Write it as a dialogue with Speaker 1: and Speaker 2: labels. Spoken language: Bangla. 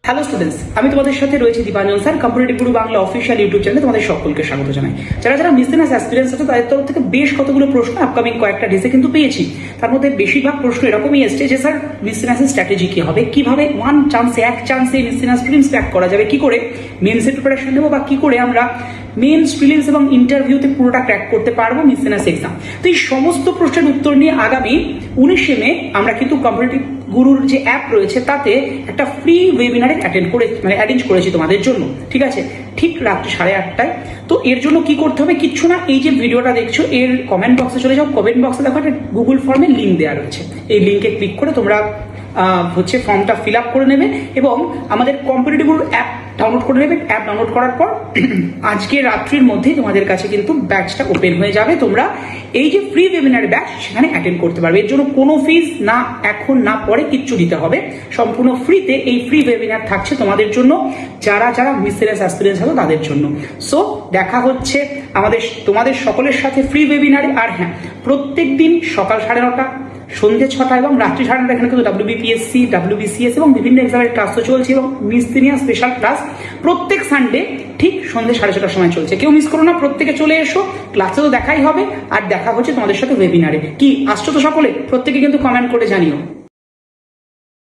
Speaker 1: হ্যালো স্টুডেন্টস, আমি তোমাদের সাথে রয়েছি দীপাঞ্জন স্যার। কম্পিটিটিভ গুরু বাংলা অফিসিয়াল ইউটিউব চ্যানেলে তোমাদের সকলকে স্বাগত জানাই। যারা মিসলিনিয়াস অ্যাসপিরেন্টস আছে তাদের তরফ থেকে বেশ কতগুলো প্রশ্ন আপকামিং কয়েকটা ডেসে কিন্তু পেয়েছি। তার মধ্যে বেশিরভাগ প্রশ্ন এরকমই এসছে যে স্যার মিসলিনিয়াসের স্ট্র্যাটেজি কি হবে, কিভাবে এক চান্সে মিসলিনিয়াস প্রিলিমস ক্র্যাক করা যাবে, কি করে মেন্সের প্রিপারেশন নেবো, বা কি করে আমরা মেন্স প্রিলিমস এবং ইন্টারভিউতে পুরোটা ক্র্যাক করতে পারবো মিসলিনিয়াস এক্সাম। তো এই সমস্ত প্রশ্নের উত্তর নিয়ে আগামী 19শে মে আমরা কিন্তু কম্পিটিটিভ গুরুর যে অ্যাপ রয়েছে তাতে একটা ফ্রি ওয়েবিনারে অ্যারেঞ্জ করেছি তোমাদের জন্য। ঠিক আছে, ঠিক রাত্রি 8:30টায়। তো এর জন্য কি করতে হবে, কিচ্ছু না, এই যে ভিডিওটা দেখছো এর কমেন্ট বক্সে চলে যাও। কমেন্ট বক্সে দেখো একটা গুগল ফর্মের লিঙ্ক দেওয়া রয়েছে, এই লিঙ্কে ক্লিক করে তোমরা ফর্মটা ফিল আপ করে নেবে এবং আমাদের কম্পিটিটিভ গুরুর অ্যাপ ডাউনলোড করে নেবে। অ্যাপ ডাউনলোড করার পর আজকে রাত্রির মধ্যেই তোমাদের কাছে কিন্তু ব্যাচটা ওপেন হয়ে যাবে। তোমরা এই যে ফ্রি ওয়েবিনার ব্যাচ সেখানে অ্যাটেন্ড করতে পারবে। এর জন্য কোনো ফিস না, এখন না পরে কিচ্ছু দিতে হবে, সম্পূর্ণ ফ্রিতে এই ফ্রি ওয়েবিনার থাকছে তোমাদের জন্য, যারা মিসলিনিয়াস অ্যাসপিরেন্টস হবে তাদের জন্য। সো দেখা হচ্ছে তোমাদের সকলের সাথে ফ্রি ওয়েবিনারে। আর হ্যাঁ, প্রত্যেক দিন সকাল 9:30, সন্ধ্যে 6টা এবং রাত্রি 9:30 এখানে কিন্তু WBPSC, WBCS এবং বিভিন্ন এক্সামের ক্লাস তো চলছে, এবং মিসলিনিয়াস স্পেশাল ক্লাস প্রত্যেক সানডে ঠিক সন্ধ্যে 6:30টার সময় চলছে। কেউ মিস করো না, প্রত্যেকে চলে এসো, ক্লাসে তো দেখাই হবে আর দেখা হচ্ছে তোমাদের সাথে ওয়েবিনারে। কি আসছো তো সকলে? প্রত্যেকে কিন্তু কমেন্ট করে জানিও।